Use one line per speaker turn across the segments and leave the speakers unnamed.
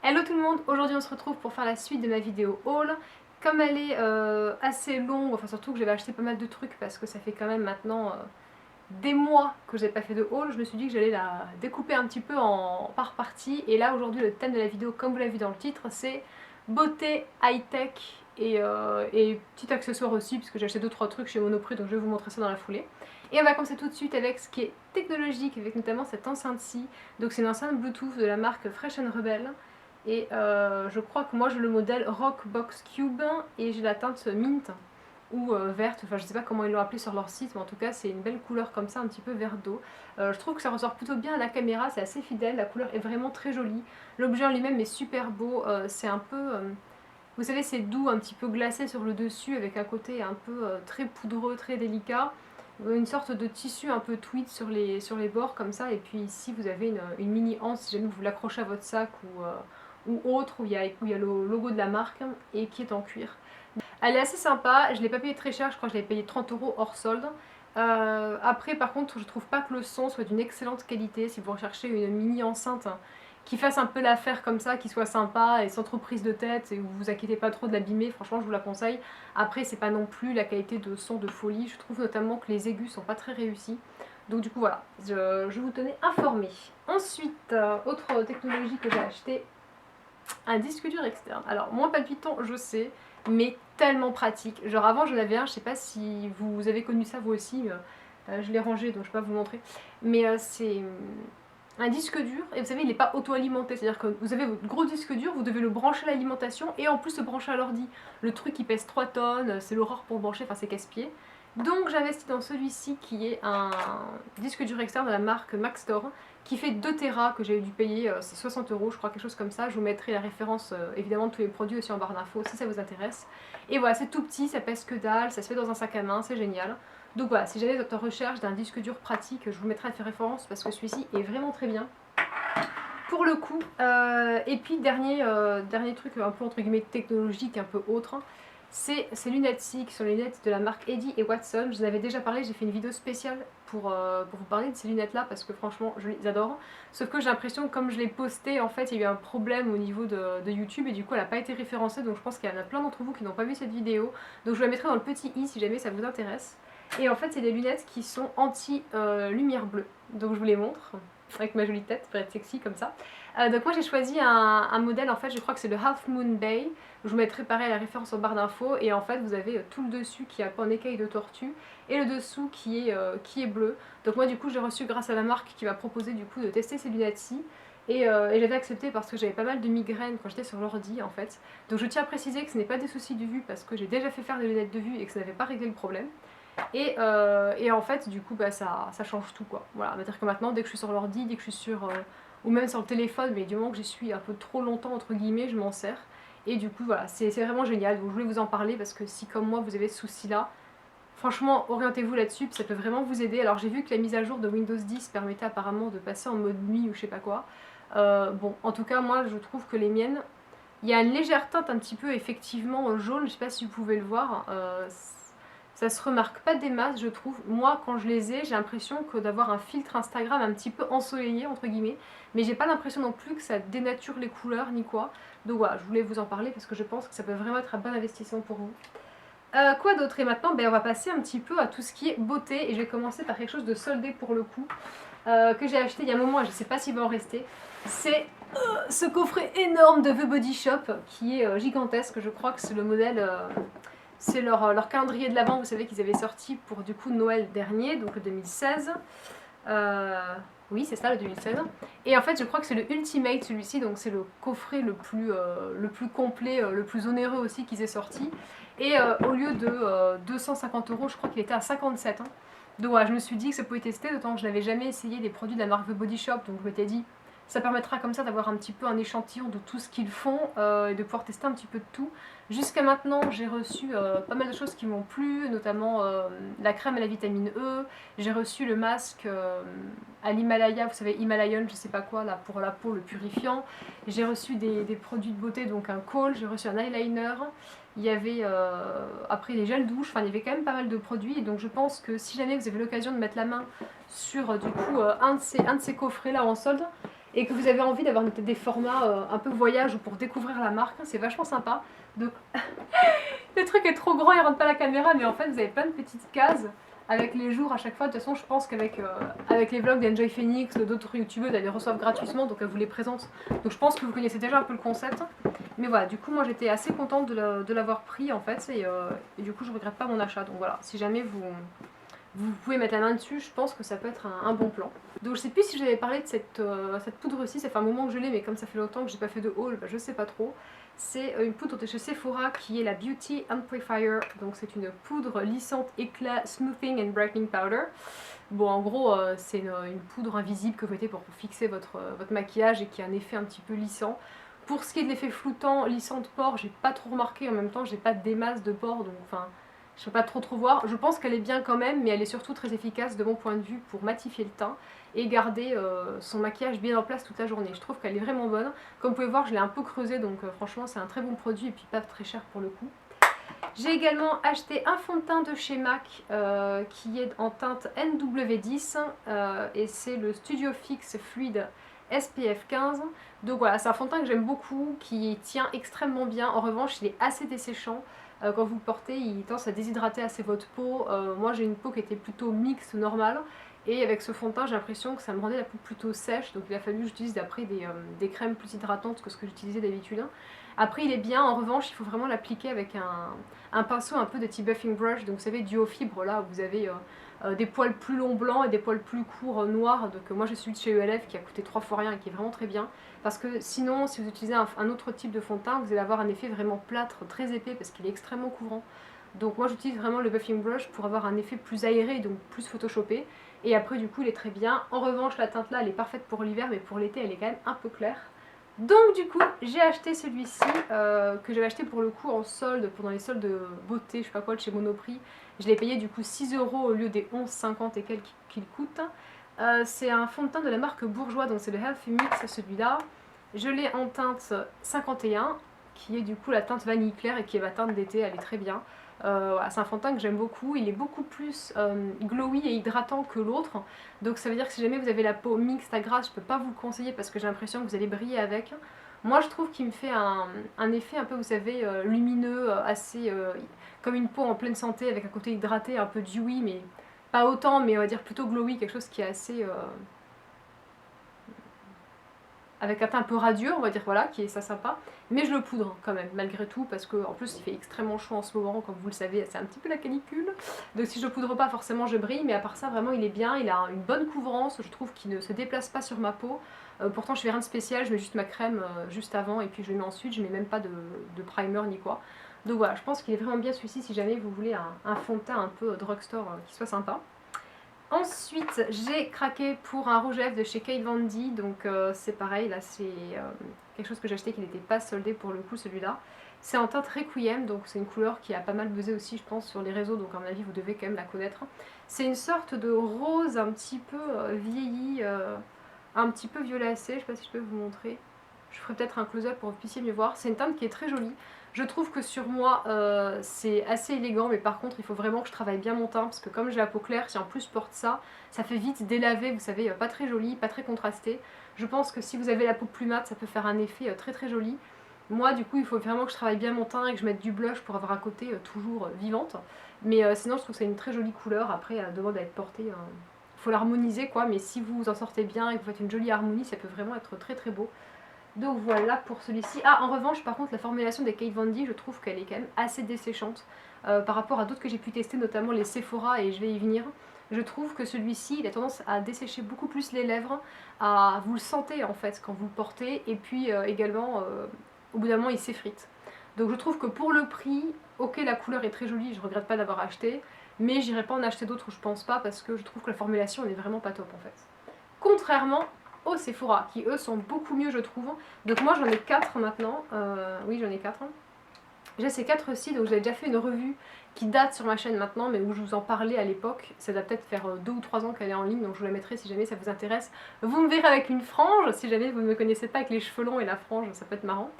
Hello tout le monde, aujourd'hui on se retrouve pour faire la suite de ma vidéo haul. Comme elle est assez longue, enfin surtout que j'avais acheté pas mal de trucs parce que ça fait quand même maintenant des mois que j'ai pas fait de haul, je me suis dit que j'allais la découper un petit peu par partie. Et là aujourd'hui le thème de la vidéo, comme vous l'avez vu dans le titre, c'est beauté, high-tech et petit accessoire aussi, puisque j'ai acheté 2-3 trucs chez Monoprix, donc je vais vous montrer ça dans la foulée. Et on va commencer tout de suite avec ce qui est technologique, avec notamment cette enceinte-ci. Donc c'est une enceinte Bluetooth de la marque Fresh Rebel. Et je crois que moi j'ai le modèle Rockbox Cube et j'ai la teinte mint ou verte, enfin je sais pas comment ils l'ont appelé sur leur site, mais en tout cas c'est une belle couleur comme ça, un petit peu vert d'eau. Je trouve que ça ressort plutôt bien à la caméra, c'est assez fidèle, la couleur est vraiment très jolie. L'objet en lui-même est super beau, c'est un peu, vous savez, c'est doux, un petit peu glacé sur le dessus avec un côté un peu très poudreux, très délicat. Une sorte de tissu un peu tweed sur les bords comme ça, et puis ici vous avez une mini anse si jamais vous l'accrochez à votre sac ou autre, où il y a le logo de la marque et qui est en cuir. Elle est assez sympa, je ne l'ai pas payé très cher, je crois que je l'ai payé 30 € hors solde. Après par contre je trouve pas que le son soit d'une excellente qualité. Si vous recherchez une mini enceinte qui fasse un peu l'affaire comme ça, qui soit sympa et sans trop prise de tête et où vous vous inquiétez pas trop de l'abîmer, franchement je vous la conseille. Après c'est pas non plus la qualité de son de folie, je trouve notamment que les aigus sont pas très réussis. Donc du coup voilà, je vous tenais informé. Ensuite, autre technologie que j'ai acheté, un disque dur externe. Alors moins palpitant je sais, mais tellement pratique. Genre avant j'en avais un, je sais pas si vous avez connu ça vous aussi, je l'ai rangé donc je vais pas vous montrer. Mais c'est un disque dur, et vous savez il n'est pas auto-alimenté, c'est-à-dire que vous avez votre gros disque dur, vous devez le brancher à l'alimentation et en plus le brancher à l'ordi. Le truc il pèse 3 tonnes, c'est l'horreur pour le brancher, enfin c'est casse-pied. Donc j'investis dans celui-ci qui est un disque dur externe de la marque Maxtor qui fait 2 Tera que j'ai dû payer 60 € je crois, quelque chose comme ça. Je vous mettrai la référence évidemment de tous les produits aussi en barre d'infos si ça vous intéresse. Et voilà, c'est tout petit, ça pèse que dalle, ça se fait dans un sac à main, c'est génial. Donc voilà, si jamais vous êtes en recherche d'un disque dur pratique, je vous mettrai la référence parce que celui-ci est vraiment très bien. Pour le coup, et puis dernier truc un peu entre guillemets technologique, un peu autre, c'est ces lunettes-ci qui sont les lunettes de la marque Eddy et Watson. Je vous en avais déjà parlé, j'ai fait une vidéo spéciale pour vous parler de ces lunettes-là parce que franchement je les adore. Sauf que j'ai l'impression que comme je l'ai posté, en fait il y a eu un problème au niveau de YouTube et du coup elle n'a pas été référencée, donc je pense qu'il y en a plein d'entre vous qui n'ont pas vu cette vidéo. Donc je vous la mettrai dans le petit i si jamais ça vous intéresse. Et en fait c'est des lunettes qui sont anti-lumière bleue. Donc je vous les montre avec ma jolie tête pour être sexy comme ça. Donc moi j'ai choisi un modèle, en fait je crois que c'est le Half Moon Bay. Je vous mettrai pareil la référence en barre d'infos et en fait vous avez tout le dessus qui a en écaille de tortue et le dessous qui est bleu. Donc moi du coup j'ai reçu grâce à la marque qui m'a proposé du coup de tester ces lunettes-ci. Et j'avais accepté parce que j'avais pas mal de migraines quand j'étais sur l'ordi en fait. Donc je tiens à préciser que ce n'est pas des soucis de vue parce que j'ai déjà fait faire des lunettes de vue et que ça n'avait pas réglé le problème. Et en fait, du coup, bah, ça change tout quoi. Voilà, c'est-à-dire que maintenant, dès que je suis sur l'ordi, dès que je suis sur. Ou même sur le téléphone, mais du moment que j'y suis un peu trop longtemps, entre guillemets, je m'en sers. Et du coup, voilà, c'est vraiment génial. Donc je voulais vous en parler parce que si, comme moi, vous avez ce souci-là, franchement, orientez-vous là-dessus, ça peut vraiment vous aider. Alors j'ai vu que la mise à jour de Windows 10 permettait apparemment de passer en mode nuit ou je sais pas quoi. Bon, en tout cas, moi, je trouve que les miennes. Il y a une légère teinte un petit peu effectivement jaune, je sais pas si vous pouvez le voir. Ça se remarque pas des masses, je trouve. Moi, quand je les ai, j'ai l'impression que d'avoir un filtre Instagram un petit peu ensoleillé, entre guillemets. Mais j'ai pas l'impression non plus que ça dénature les couleurs ni quoi. Donc voilà, je voulais vous en parler parce que je pense que ça peut vraiment être un bon investissement pour vous. Quoi d'autre? Et maintenant, ben, on va passer un petit peu à tout ce qui est beauté. Et je vais commencer par quelque chose de soldé pour le coup. Que j'ai acheté il y a un moment et je sais pas s'il va en rester. C'est ce coffret énorme de The Body Shop qui est gigantesque. Je crois que c'est le modèle... c'est leur calendrier de l'Avent, vous savez qu'ils avaient sorti pour du coup Noël dernier, donc le 2016. Oui, c'est ça, le 2016. Et en fait, je crois que c'est le Ultimate celui-ci, donc c'est le coffret le plus complet, le plus onéreux aussi qu'ils aient sorti. Et au lieu de 250 €, je crois qu'il était à 57. Hein. Donc voilà, je me suis dit que ça pouvait tester, d'autant que je n'avais jamais essayé des produits de la marque The Body Shop, donc je m'étais dit ça permettra comme ça d'avoir un petit peu un échantillon de tout ce qu'ils font et de pouvoir tester un petit peu de tout. Jusqu'à maintenant, j'ai reçu pas mal de choses qui m'ont plu, notamment la crème à la vitamine E. J'ai reçu le masque à l'Himalaya, vous savez, Himalayan, je sais pas quoi, là, pour la peau, le purifiant. J'ai reçu des produits de beauté, donc un col, j'ai reçu un eyeliner. Il y avait après les gels douche, enfin il y avait quand même pas mal de produits. Et donc je pense que si jamais vous avez l'occasion de mettre la main sur du coup un de ces coffrets là en solde, et que vous avez envie d'avoir des formats un peu voyage ou pour découvrir la marque, c'est vachement sympa. Donc le truc est trop grand, il rentre pas la caméra, mais en fait vous avez plein de petites cases avec les jours à chaque fois. De toute façon, je pense qu'avec avec les vlogs d'Enjoy Phoenix, d'autres youtubeurs, elles les reçoivent gratuitement, donc elles vous les présentent. Donc je pense que vous connaissez déjà un peu le concept. Mais voilà, du coup, moi j'étais assez contente de l'avoir pris en fait, et du coup, je regrette pas mon achat. Donc voilà, si jamais vous pouvez mettre la main dessus, je pense que ça peut être un bon plan. Donc je sais plus si j'avais parlé de cette poudre-ci, ça fait un moment que je l'ai, mais comme ça fait longtemps que j'ai pas fait de haul, bah, je sais pas trop. C'est une poudre de chez Sephora qui est la Beauty Amplifier, donc c'est une poudre lissante, éclat, smoothing and brightening powder. Bon, en gros, c'est une poudre invisible que vous mettez pour fixer votre maquillage et qui a un effet un petit peu lissant. Pour ce qui est de l'effet floutant, lissant de pores, j'ai pas trop remarqué, en même temps j'ai pas des masses de pores, donc enfin, je peux pas trop voir. Je pense qu'elle est bien quand même, mais elle est surtout très efficace de mon point de vue pour matifier le teint et garder son maquillage bien en place toute la journée. Je trouve qu'elle est vraiment bonne. Comme vous pouvez voir, je l'ai un peu creusée, donc franchement c'est un très bon produit et puis pas très cher pour le coup. J'ai également acheté un fond de teint de chez MAC qui est en teinte NW10 et c'est le Studio Fix Fluid SPF 15. Donc voilà, c'est un fond de teint que j'aime beaucoup, qui tient extrêmement bien. En revanche, il est assez desséchant. Quand vous le portez, il tend à déshydrater assez votre peau. Moi j'ai une peau qui était plutôt mixte, normale. Et avec ce fond de teint, j'ai l'impression que ça me rendait la peau plutôt sèche. Donc il a fallu que j'utilise après des crèmes plus hydratantes que ce que j'utilisais d'habitude. Après il est bien, en revanche il faut vraiment l'appliquer avec un pinceau un peu de type buffing brush. Donc vous savez, duo fibre là, où vous avez des poils plus longs blancs et des poils plus courts noirs. Donc moi j'ai celui de chez ELF qui a coûté 3 fois rien et qui est vraiment très bien. Parce que sinon, si vous utilisez un autre type de fond de teint, vous allez avoir un effet vraiment plâtre, très épais, parce qu'il est extrêmement couvrant. Donc moi j'utilise vraiment le buffing brush pour avoir un effet plus aéré, donc plus photoshopé. Et après du coup il est très bien. En revanche la teinte là elle est parfaite pour l'hiver, mais pour l'été elle est quand même un peu claire. Donc du coup j'ai acheté celui-ci, que j'avais acheté pour le coup en solde, pendant les soldes de beauté, je sais pas quoi, de chez Monoprix. Je l'ai payé du coup 6 € au lieu des 11,50 et quelques qu'il coûte. C'est un fond de teint de la marque Bourjois, donc c'est le Healthy Mix celui-là. Je l'ai en teinte 51, qui est du coup la teinte vanille claire et qui est ma teinte d'été, elle est très bien. Voilà, c'est un fond de teint que j'aime beaucoup, il est beaucoup plus glowy et hydratant que l'autre. Donc ça veut dire que si jamais vous avez la peau mixte à grasse, je peux pas vous le conseiller parce que j'ai l'impression que vous allez briller avec. Moi je trouve qu'il me fait un effet un peu, vous savez, lumineux, assez comme une peau en pleine santé avec un côté hydraté, un peu dewy, mais pas autant, mais on va dire plutôt glowy, quelque chose qui est assez... avec un teint un peu radieux, on va dire, voilà, qui est ça sympa. Mais je le poudre quand même, malgré tout, parce qu'en plus il fait extrêmement chaud en ce moment, comme vous le savez, c'est un petit peu la canicule. Donc si je le poudre pas, forcément je brille, mais à part ça, vraiment il est bien, il a une bonne couvrance, je trouve qu'il ne se déplace pas sur ma peau. Pourtant je fais rien de spécial, je mets juste ma crème juste avant, et puis je le mets ensuite, je mets même pas de primer ni quoi. Donc voilà, je pense qu'il est vraiment bien celui-ci si jamais vous voulez un fond de teint un peu drugstore qui soit sympa. Ensuite, j'ai craqué pour un rouge à lèvres de chez Kate Von D, donc c'est pareil, là c'est quelque chose que j'ai acheté qui n'était pas soldé pour le coup celui-là. C'est en teinte Requiem, donc c'est une couleur qui a pas mal buzzé aussi je pense sur les réseaux, donc à mon avis vous devez quand même la connaître. C'est une sorte de rose un petit peu vieilli, un petit peu violacé, je sais pas si je peux vous montrer. Je ferai peut-être un close-up pour que vous puissiez mieux voir. C'est une teinte qui est très jolie. Je trouve que sur moi c'est assez élégant, mais par contre il faut vraiment que je travaille bien mon teint parce que comme j'ai la peau claire, si en plus je porte ça, ça fait vite délavé, vous savez, pas très joli, pas très contrasté. Je pense que si vous avez la peau plus mate, ça peut faire un effet très très joli. Moi du coup il faut vraiment que je travaille bien mon teint et que je mette du blush pour avoir un côté toujours vivante. Mais sinon je trouve que c'est une très jolie couleur, après elle demande à être portée, il faut l'harmoniser quoi, mais si vous en sortez bien et que vous faites une jolie harmonie, ça peut vraiment être très très beau. Donc voilà pour celui-ci. Ah, en revanche, par contre, la formulation des Kate Von D, je trouve qu'elle est quand même assez desséchante par rapport à d'autres que j'ai pu tester, notamment les Sephora, et je vais y venir. Je trouve que celui-ci, il a tendance à dessécher beaucoup plus les lèvres, vous le sentez en fait quand vous le portez, et puis également, au bout d'un moment, il s'effrite. Donc je trouve que pour le prix, ok, la couleur est très jolie, je regrette pas d'avoir acheté, mais j'irai pas en acheter d'autres, je pense pas, parce que je trouve que la formulation n'est vraiment pas top en fait. Contrairement au Sephora, qui eux sont beaucoup mieux je trouve. Donc moi j'en ai 4 maintenant, oui j'en ai 4. J'ai ces 4-ci, donc j'avais déjà fait une revue qui date sur ma chaîne maintenant, mais où je vous en parlais à l'époque. Ça doit peut-être faire 2 ou 3 ans qu'elle est en ligne, donc je vous la mettrai si jamais ça vous intéresse. Vous me verrez avec une frange, si jamais vous ne me connaissez pas avec les cheveux longs et la frange, ça peut être marrant.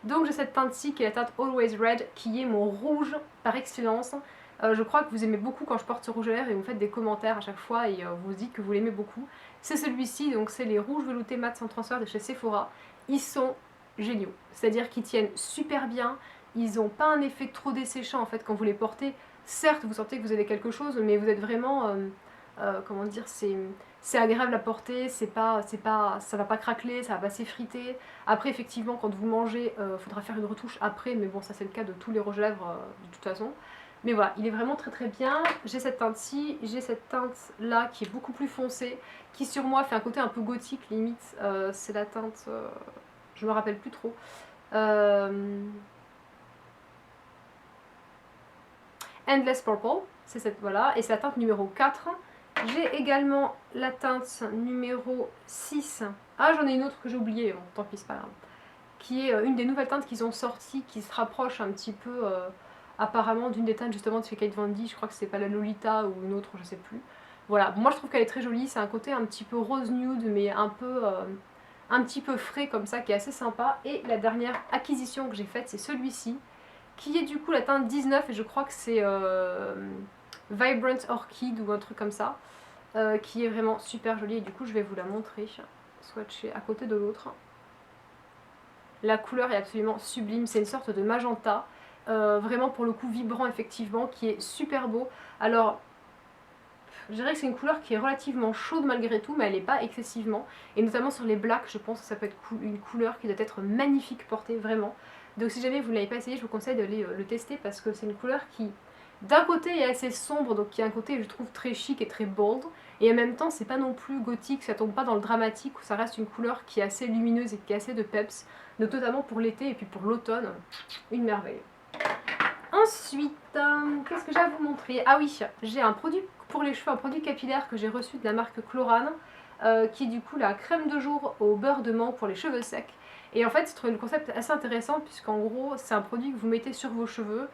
Donc j'ai cette teinte-ci qui est la teinte Always Red, qui est mon rouge par excellence. Je crois que vous aimez beaucoup quand je porte ce rouge à lèvres et vous faites des commentaires à chaque fois et vous dites que vous l'aimez beaucoup. C'est celui-ci, donc c'est les rouges veloutés mat sans transfert de chez Sephora. Ils sont géniaux, c'est-à-dire qu'ils tiennent super bien, ils n'ont pas un effet trop desséchant en fait quand vous les portez. Certes, vous sentez que vous avez quelque chose, mais vous êtes vraiment, comment dire, c'est agréable à porter, ça va pas craqueler, ça va pas s'effriter. Après, effectivement, quand vous mangez, il faudra faire une retouche après, mais bon, ça c'est le cas de tous les rouges à lèvres de toute façon. Mais voilà, il est vraiment très très bien. J'ai cette teinte-ci, j'ai cette teinte-là qui est beaucoup plus foncée, qui sur moi fait un côté un peu gothique limite. C'est la teinte, je me rappelle plus trop. Endless Purple, c'est cette, voilà, et c'est la teinte numéro 4. J'ai également la teinte numéro 6. Ah, j'en ai une autre que j'ai oubliée, bon, tant pis, c'est pas grave. Qui est une des nouvelles teintes qu'ils ont sorties, qui se rapproche un petit peu apparemment d'une des teintes justement de chez Kate Von D. Je crois que c'est pas la Lolita ou une autre, je sais plus. Voilà, moi je trouve qu'elle est très jolie, c'est un côté un petit peu rose nude, mais un petit peu frais comme ça, qui est assez sympa. Et la dernière acquisition que j'ai faite, c'est celui-ci, qui est du coup la teinte 19, et je crois que c'est Vibrant Orchid ou un truc comme ça, qui est vraiment super jolie, et du coup je vais vous la montrer, swatcher à côté de l'autre. La couleur est absolument sublime, c'est une sorte de magenta, vraiment pour le coup vibrant effectivement, qui est super beau. Alors, je dirais que c'est une couleur qui est relativement chaude malgré tout, mais elle n'est pas excessivement. Et notamment sur les blacks, je pense que ça peut être une couleur qui doit être magnifique portée, vraiment. Donc si jamais vous ne l'avez pas essayé, je vous conseille d'aller le tester parce que c'est une couleur qui, d'un côté, est assez sombre, donc qui a un côté, je trouve, très chic et très bold. Et en même temps, c'est pas non plus gothique, ça tombe pas dans le dramatique, ça reste une couleur qui est assez lumineuse et qui est assez de peps. Donc notamment pour l'été et puis pour l'automne, une merveille. Ensuite, qu'est-ce que j'ai à vous montrer? Ah oui, j'ai un produit pour les cheveux, un produit capillaire que j'ai reçu de la marque Chlorane, qui est du coup la crème de jour au beurre de menthe pour les cheveux secs. Et en fait, je trouve le concept assez intéressant puisqu'en gros, c'est un produit que vous mettez sur vos cheveux,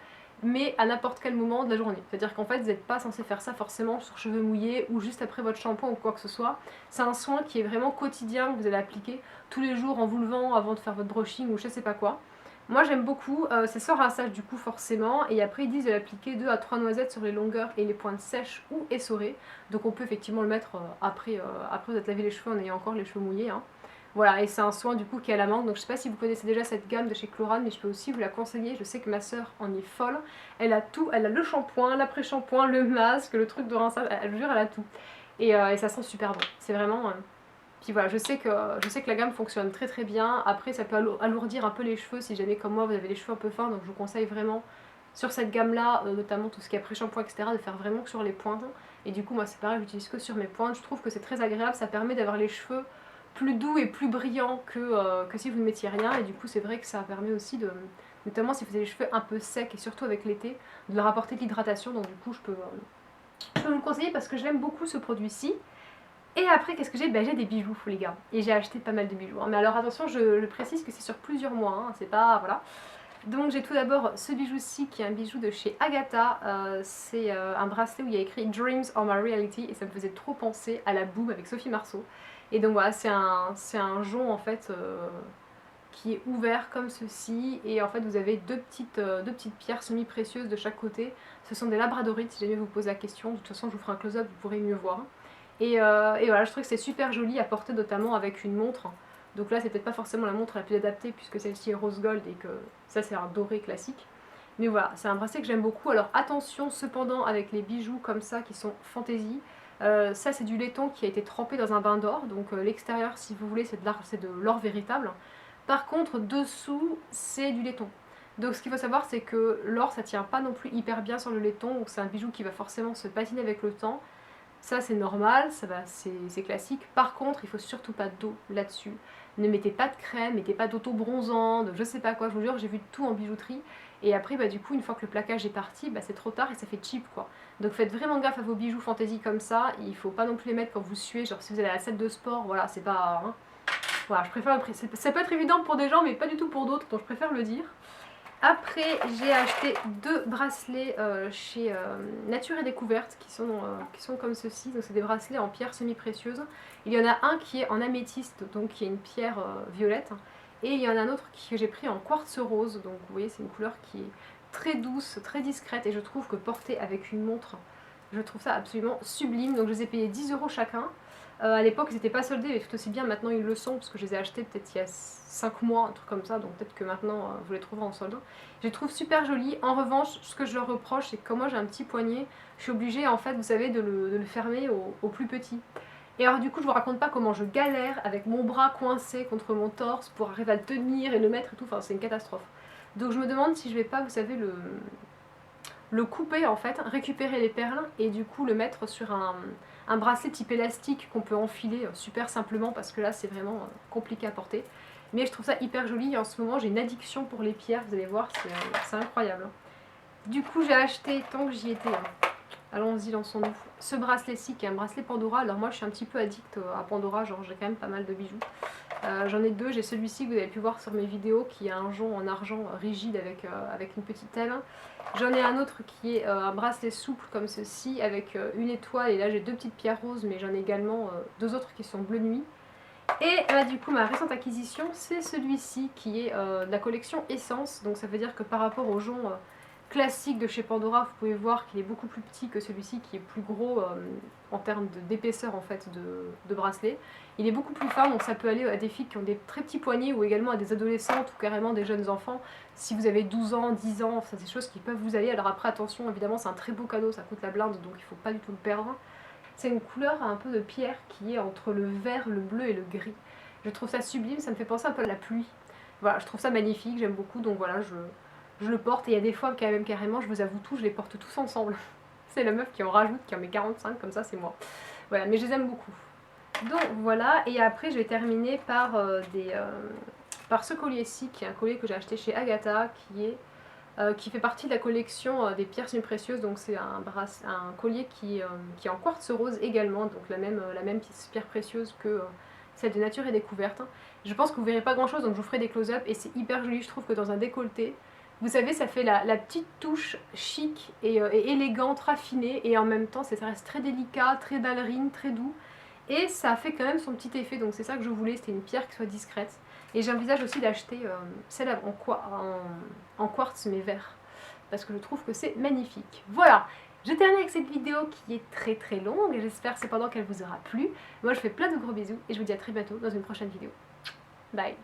mais à n'importe quel moment de la journée. C'est-à-dire qu'en fait, vous n'êtes pas censé faire ça forcément sur cheveux mouillés ou juste après votre shampoing ou quoi que ce soit. C'est un soin qui est vraiment quotidien, que vous allez appliquer tous les jours en vous levant avant de faire votre brushing ou je sais pas quoi. Moi j'aime beaucoup, c'est sans rinçage du coup forcément, et après ils disent de l'appliquer 2 à 3 noisettes sur les longueurs et les pointes sèches ou essorées, donc on peut effectivement le mettre après vous êtes lavé les cheveux en ayant encore les cheveux mouillés. Hein. Voilà, et c'est un soin du coup qui est à la menthe, donc je sais pas si vous connaissez déjà cette gamme de chez Chlorane, mais je peux aussi vous la conseiller, je sais que ma soeur en est folle, elle a tout, elle a le shampoing, l'après-shampoing, le masque, le truc de rinçage, elle jure elle a tout, et ça sent super bon, c'est vraiment... Puis voilà, je sais que la gamme fonctionne très très bien. Après, ça peut alourdir un peu les cheveux si jamais, comme moi, vous avez les cheveux un peu fins. Donc, je vous conseille vraiment sur cette gamme-là, notamment tout ce qui est après-shampoing, etc., de faire vraiment que sur les pointes. Et du coup, moi, c'est pareil, j'utilise que sur mes pointes. Je trouve que c'est très agréable. Ça permet d'avoir les cheveux plus doux et plus brillants que si vous ne mettiez rien. Et du coup, c'est vrai que ça permet aussi de, notamment si vous avez les cheveux un peu secs et surtout avec l'été, de leur apporter de l'hydratation. Donc, du coup, je peux vous le conseiller parce que j'aime beaucoup ce produit-ci. Et après, qu'est-ce que j'ai? Ben, j'ai des bijoux, les gars. Et j'ai acheté pas mal de bijoux. Hein. Mais alors, attention, je précise que c'est sur plusieurs mois. Hein. C'est pas... Voilà. Donc, j'ai tout d'abord ce bijou-ci, qui est un bijou de chez Agatha. C'est un bracelet où il y a écrit Dreams are my reality. Et ça me faisait trop penser à la Boum avec Sophie Marceau. Et donc, voilà, c'est un jonc, en fait, qui est ouvert comme ceci. Et en fait, vous avez deux petites pierres semi-précieuses de chaque côté. Ce sont des labradorites, si jamais vous posez la question. De toute façon, je vous ferai un close-up, vous pourrez mieux voir. Et voilà, je trouve que c'est super joli à porter notamment avec une montre. Donc là, c'est peut-être pas forcément la montre la plus adaptée puisque celle-ci est rose gold et que ça, c'est un doré classique. Mais voilà, c'est un bracelet que j'aime beaucoup. Alors attention cependant avec les bijoux comme ça qui sont fantaisie. Ça, c'est du laiton qui a été trempé dans un bain d'or. Donc l'extérieur, si vous voulez, c'est de l'or véritable. Par contre, dessous, c'est du laiton. Donc ce qu'il faut savoir, c'est que l'or, ça tient pas non plus hyper bien sur le laiton. Donc c'est un bijou qui va forcément se patiner avec le temps. Ça c'est normal, c'est classique. Par contre, il faut surtout pas d'eau là-dessus. Ne mettez pas de crème, mettez pas d'auto-bronzant, de je sais pas quoi. Je vous jure, j'ai vu tout en bijouterie. Et après, bah, du coup, une fois que le plaquage est parti, bah, c'est trop tard et ça fait cheap quoi. Donc faites vraiment gaffe à vos bijoux fantaisie comme ça. Il faut pas non plus les mettre quand vous suez. Genre si vous allez à la salle de sport, voilà, c'est pas... Hein. Voilà, je préfère... Ça peut être évident pour des gens, mais pas du tout pour d'autres, donc je préfère le dire. Après, j'ai acheté 2 bracelets chez Nature et Découverte qui sont comme ceci. Donc c'est des bracelets en pierre semi-précieuse. Il y en a un qui est en améthyste, donc qui est une pierre violette. Et il y en a un autre que j'ai pris en quartz rose. Donc vous voyez, c'est une couleur qui est très douce, très discrète et je trouve que portée avec une montre, je trouve ça absolument sublime. Donc je les ai payés 10 € chacun. À l'époque ils n'étaient pas soldés mais tout aussi bien maintenant ils le sont parce que je les ai achetés peut-être il y a 5 mois, un truc comme ça, donc peut-être que maintenant vous les trouverez en solde. Je les trouve super jolis. En revanche ce que je leur reproche c'est que comme moi j'ai un petit poignet, je suis obligée en fait vous savez de le fermer au plus petit. Et alors du coup je vous raconte pas comment je galère avec mon bras coincé contre mon torse pour arriver à le tenir et le mettre et tout, enfin c'est une catastrophe. Donc je me demande si je vais pas vous savez le couper en fait, récupérer les perles et du coup le mettre sur un bracelet type élastique qu'on peut enfiler super simplement parce que là c'est vraiment compliqué à porter. Mais je trouve ça hyper joli et en ce moment j'ai une addiction pour les pierres, vous allez voir, c'est incroyable. Du coup j'ai acheté, tant que j'y étais, allons-y lançons-nous, ce bracelet-ci qui est un bracelet Pandora. Alors moi je suis un petit peu addict à Pandora, genre j'ai quand même pas mal de bijoux. J'en ai deux, j'ai celui-ci que vous avez pu voir sur mes vidéos qui a un jonc en argent rigide avec une petite aile. J'en ai un autre qui est un bracelet souple comme ceci avec une étoile et là j'ai deux petites pierres roses mais j'en ai également deux autres qui sont bleu nuit. Et du coup ma récente acquisition c'est celui-ci qui est de la collection Essence, donc ça veut dire que par rapport au jonc classique de chez Pandora, vous pouvez voir qu'il est beaucoup plus petit que celui-ci qui est plus gros en termes d'épaisseur en fait de bracelet. Il est beaucoup plus fin donc ça peut aller à des filles qui ont des très petits poignets ou également à des adolescentes ou carrément des jeunes enfants. Si vous avez 12 ans, 10 ans, ça c'est des choses qui peuvent vous aller. Alors après attention, évidemment c'est un très beau cadeau, ça coûte la blinde donc il ne faut pas du tout le perdre. C'est une couleur un peu de pierre qui est entre le vert, le bleu et le gris. Je trouve ça sublime, ça me fait penser un peu à la pluie. Voilà, je trouve ça magnifique, j'aime beaucoup donc voilà, je le porte et il y a des fois quand même carrément, je vous avoue tout, je les porte tous ensemble. C'est la meuf qui en rajoute, qui en met 45 comme ça, c'est moi. Voilà, mais je les aime beaucoup. Donc voilà, et après je vais terminer par, par ce collier-ci, qui est un collier que j'ai acheté chez Agatha, qui fait partie de la collection des pierres semi-précieuses. Donc c'est un collier qui est en quartz rose également, donc la même pierre précieuse que celle de Nature et Découverte. Je pense que vous verrez pas grand chose, donc je vous ferai des close-up et c'est hyper joli, je trouve que dans un décolleté, vous savez, ça fait la petite touche chic et élégante, raffinée, et en même temps ça reste très délicat, très ballerine, très doux, et ça fait quand même son petit effet, donc c'est ça que je voulais, c'était une pierre qui soit discrète. Et j'envisage aussi d'acheter celle en quartz mais vert, parce que je trouve que c'est magnifique. Voilà, je termine avec cette vidéo qui est très très longue, et j'espère cependant qu'elle vous aura plu. Moi je fais plein de gros bisous, et je vous dis à très bientôt dans une prochaine vidéo. Bye.